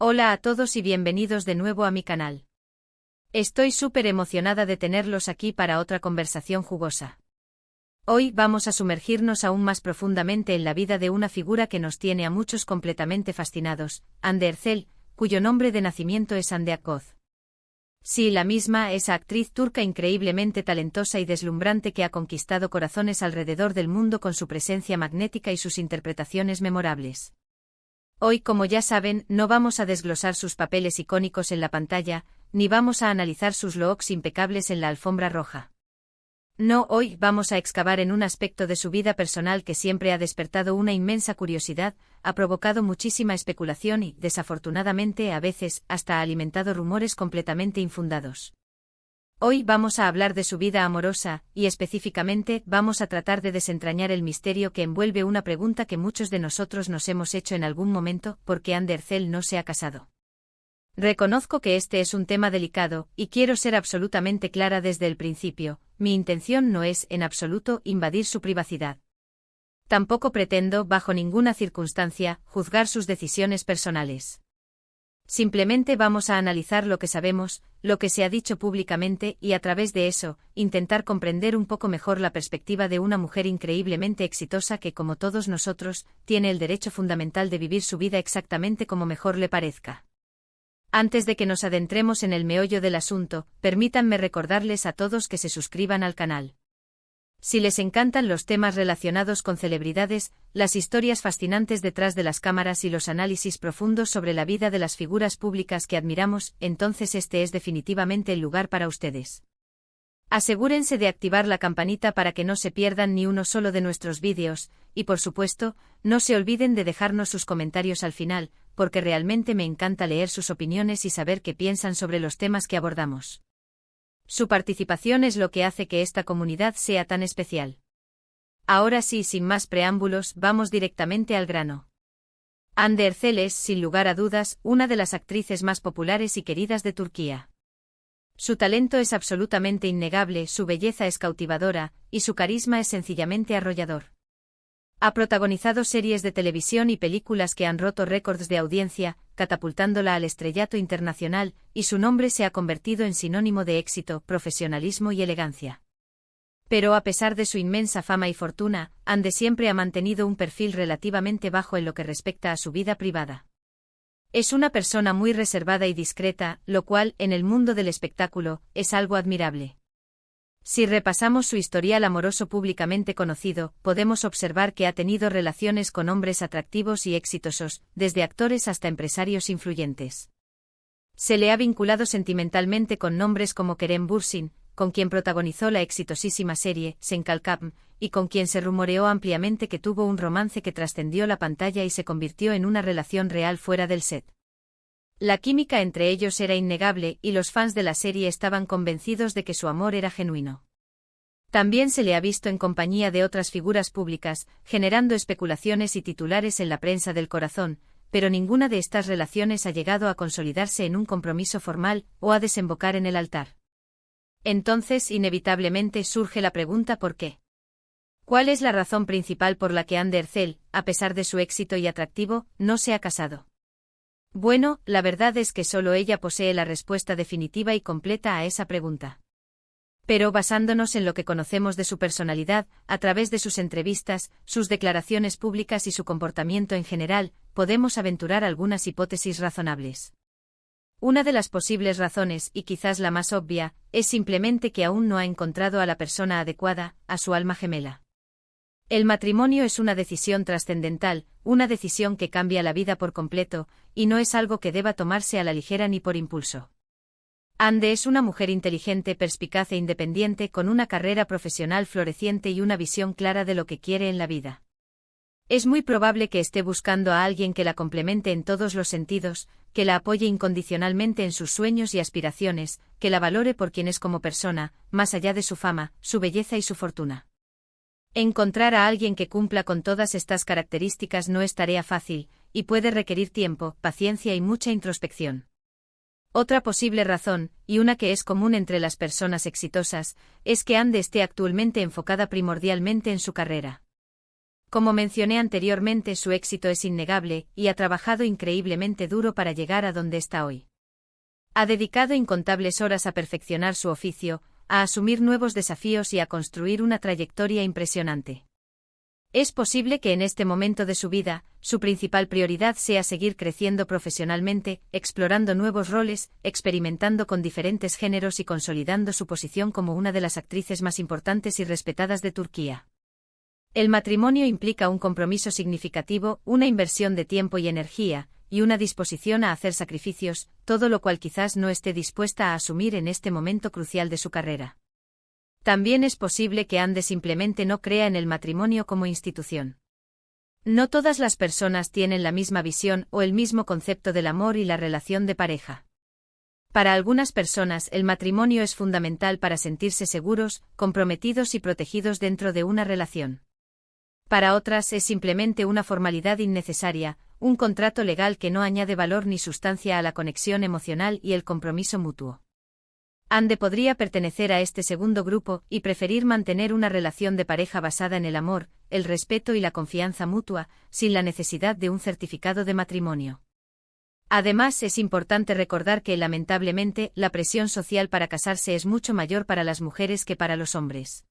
Hola a todos y bienvenidos de nuevo a mi canal. Estoy súper emocionada de tenerlos aquí para otra conversación jugosa. Hoy vamos a sumergirnos aún más profundamente en la vida de una figura que nos tiene a muchos completamente fascinados, Hande Erçel, cuyo nombre de nacimiento es Hande Akkoz. Sí, la misma, esa actriz turca increíblemente talentosa y deslumbrante que ha conquistado corazones alrededor del mundo con su presencia magnética y sus interpretaciones memorables. Hoy, como ya saben, no vamos a desglosar sus papeles icónicos en la pantalla, ni vamos a analizar sus looks impecables en la alfombra roja. No, hoy vamos a excavar en un aspecto de su vida personal que siempre ha despertado una inmensa curiosidad, ha provocado muchísima especulación y, desafortunadamente, a veces, hasta ha alimentado rumores completamente infundados. Hoy vamos a hablar de su vida amorosa, y específicamente vamos a tratar de desentrañar el misterio que envuelve una pregunta que muchos de nosotros nos hemos hecho en algún momento: ¿por qué Hande Erçel no se ha casado? Reconozco que este es un tema delicado, y quiero ser absolutamente clara desde el principio: mi intención no es, en absoluto, invadir su privacidad. Tampoco pretendo, bajo ninguna circunstancia, juzgar sus decisiones personales. Simplemente vamos a analizar lo que sabemos, lo que se ha dicho públicamente y a través de eso, intentar comprender un poco mejor la perspectiva de una mujer increíblemente exitosa que, como todos nosotros, tiene el derecho fundamental de vivir su vida exactamente como mejor le parezca. Antes de que nos adentremos en el meollo del asunto, permítanme recordarles a todos que se suscriban al canal. Si les encantan los temas relacionados con celebridades, las historias fascinantes detrás de las cámaras y los análisis profundos sobre la vida de las figuras públicas que admiramos, entonces este es definitivamente el lugar para ustedes. Asegúrense de activar la campanita para que no se pierdan ni uno solo de nuestros vídeos, y por supuesto, no se olviden de dejarnos sus comentarios al final, porque realmente me encanta leer sus opiniones y saber qué piensan sobre los temas que abordamos. Su participación es lo que hace que esta comunidad sea tan especial. Ahora sí, sin más preámbulos, vamos directamente al grano. Hande Erçel es, sin lugar a dudas, una de las actrices más populares y queridas de Turquía. Su talento es absolutamente innegable, su belleza es cautivadora, y su carisma es sencillamente arrollador. Ha protagonizado series de televisión y películas que han roto récords de audiencia, catapultándola al estrellato internacional, y su nombre se ha convertido en sinónimo de éxito, profesionalismo y elegancia. Pero a pesar de su inmensa fama y fortuna, Hande siempre ha mantenido un perfil relativamente bajo en lo que respecta a su vida privada. Es una persona muy reservada y discreta, lo cual, en el mundo del espectáculo, es algo admirable. Si repasamos su historial amoroso públicamente conocido, podemos observar que ha tenido relaciones con hombres atractivos y exitosos, desde actores hasta empresarios influyentes. Se le ha vinculado sentimentalmente con nombres como Kerem Bürsin, con quien protagonizó la exitosísima serie Sen Kalkam, y con quien se rumoreó ampliamente que tuvo un romance que trascendió la pantalla y se convirtió en una relación real fuera del set. La química entre ellos era innegable y los fans de la serie estaban convencidos de que su amor era genuino. También se le ha visto en compañía de otras figuras públicas, generando especulaciones y titulares en la prensa del corazón, pero ninguna de estas relaciones ha llegado a consolidarse en un compromiso formal o a desembocar en el altar. Entonces, inevitablemente surge la pregunta: ¿por qué? ¿Cuál es la razón principal por la que Hande Erçel, a pesar de su éxito y atractivo, no se ha casado? Bueno, la verdad es que solo ella posee la respuesta definitiva y completa a esa pregunta. Pero basándonos en lo que conocemos de su personalidad, a través de sus entrevistas, sus declaraciones públicas y su comportamiento en general, podemos aventurar algunas hipótesis razonables. Una de las posibles razones, y quizás la más obvia, es simplemente que aún no ha encontrado a la persona adecuada, a su alma gemela. El matrimonio es una decisión trascendental, una decisión que cambia la vida por completo, y no es algo que deba tomarse a la ligera ni por impulso. Hande es una mujer inteligente, perspicaz e independiente, con una carrera profesional floreciente y una visión clara de lo que quiere en la vida. Es muy probable que esté buscando a alguien que la complemente en todos los sentidos, que la apoye incondicionalmente en sus sueños y aspiraciones, que la valore por quien es como persona, más allá de su fama, su belleza y su fortuna. Encontrar a alguien que cumpla con todas estas características no es tarea fácil, y puede requerir tiempo, paciencia y mucha introspección. Otra posible razón, y una que es común entre las personas exitosas, es que Hande esté actualmente enfocada primordialmente en su carrera. Como mencioné anteriormente, su éxito es innegable y ha trabajado increíblemente duro para llegar a donde está hoy. Ha dedicado incontables horas a perfeccionar su oficio, a asumir nuevos desafíos y a construir una trayectoria impresionante. Es posible que en este momento de su vida, su principal prioridad sea seguir creciendo profesionalmente, explorando nuevos roles, experimentando con diferentes géneros y consolidando su posición como una de las actrices más importantes y respetadas de Turquía. El matrimonio implica un compromiso significativo, una inversión de tiempo y energía, y una disposición a hacer sacrificios, todo lo cual quizás no esté dispuesta a asumir en este momento crucial de su carrera. También es posible que Ande simplemente no crea en el matrimonio como institución. No todas las personas tienen la misma visión o el mismo concepto del amor y la relación de pareja. Para algunas personas el matrimonio es fundamental para sentirse seguros, comprometidos y protegidos dentro de una relación. Para otras es simplemente una formalidad innecesaria, un contrato legal que no añade valor ni sustancia a la conexión emocional y el compromiso mutuo. Ande podría pertenecer a este segundo grupo y preferir mantener una relación de pareja basada en el amor, el respeto y la confianza mutua, sin la necesidad de un certificado de matrimonio. Además, es importante recordar que, lamentablemente, la presión social para casarse es mucho mayor para las mujeres que para los hombres.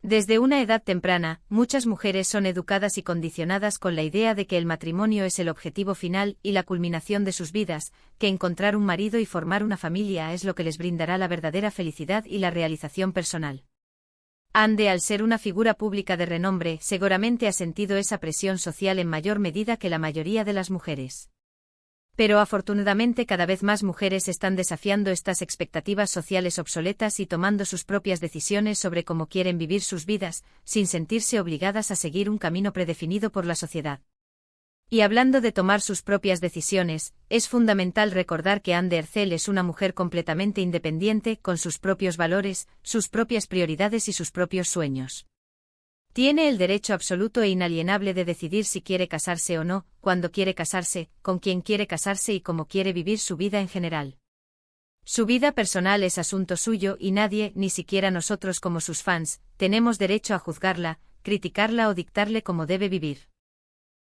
Desde una edad temprana, muchas mujeres son educadas y condicionadas con la idea de que el matrimonio es el objetivo final y la culminación de sus vidas, que encontrar un marido y formar una familia es lo que les brindará la verdadera felicidad y la realización personal. Ande, al ser una figura pública de renombre, seguramente ha sentido esa presión social en mayor medida que la mayoría de las mujeres. Pero afortunadamente cada vez más mujeres están desafiando estas expectativas sociales obsoletas y tomando sus propias decisiones sobre cómo quieren vivir sus vidas, sin sentirse obligadas a seguir un camino predefinido por la sociedad. Y hablando de tomar sus propias decisiones, es fundamental recordar que Ande Erçel es una mujer completamente independiente, con sus propios valores, sus propias prioridades y sus propios sueños. Tiene el derecho absoluto e inalienable de decidir si quiere casarse o no, cuándo quiere casarse, con quién quiere casarse y cómo quiere vivir su vida en general. Su vida personal es asunto suyo y nadie, ni siquiera nosotros como sus fans, tenemos derecho a juzgarla, criticarla o dictarle cómo debe vivir.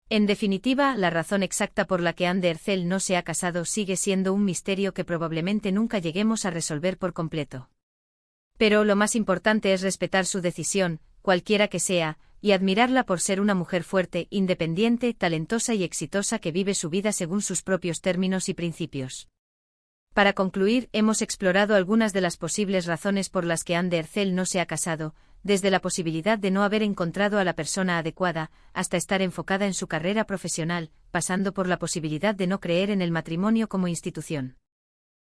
En definitiva, la razón exacta por la que Ande Erçel no se ha casado sigue siendo un misterio que probablemente nunca lleguemos a resolver por completo. Pero lo más importante es respetar su decisión, cualquiera que sea, y admirarla por ser una mujer fuerte, independiente, talentosa y exitosa que vive su vida según sus propios términos y principios. Para concluir, hemos explorado algunas de las posibles razones por las que Ande Erçel no se ha casado, desde la posibilidad de no haber encontrado a la persona adecuada, hasta estar enfocada en su carrera profesional, pasando por la posibilidad de no creer en el matrimonio como institución.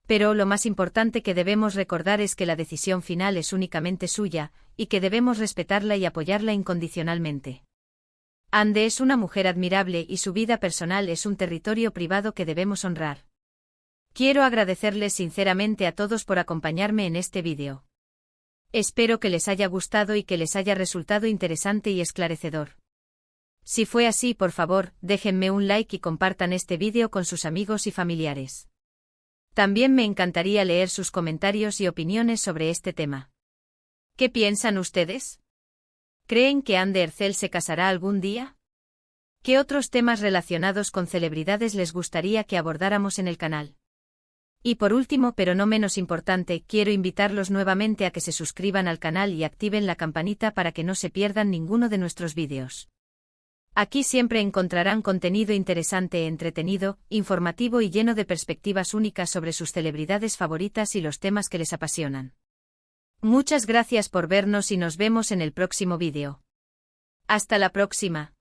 Pero lo más importante que debemos recordar es que la decisión final es únicamente suya, y que debemos respetarla y apoyarla incondicionalmente. Ande es una mujer admirable y su vida personal es un territorio privado que debemos honrar. Quiero agradecerles sinceramente a todos por acompañarme en este vídeo. Espero que les haya gustado y que les haya resultado interesante y esclarecedor. Si fue así, por favor, déjenme un like y compartan este vídeo con sus amigos y familiares. También me encantaría leer sus comentarios y opiniones sobre este tema. ¿Qué piensan ustedes? ¿Creen que Ande Erçel se casará algún día? ¿Qué otros temas relacionados con celebridades les gustaría que abordáramos en el canal? Y por último, pero no menos importante, quiero invitarlos nuevamente a que se suscriban al canal y activen la campanita para que no se pierdan ninguno de nuestros vídeos. Aquí siempre encontrarán contenido interesante, entretenido, informativo y lleno de perspectivas únicas sobre sus celebridades favoritas y los temas que les apasionan. Muchas gracias por vernos y nos vemos en el próximo vídeo. Hasta la próxima.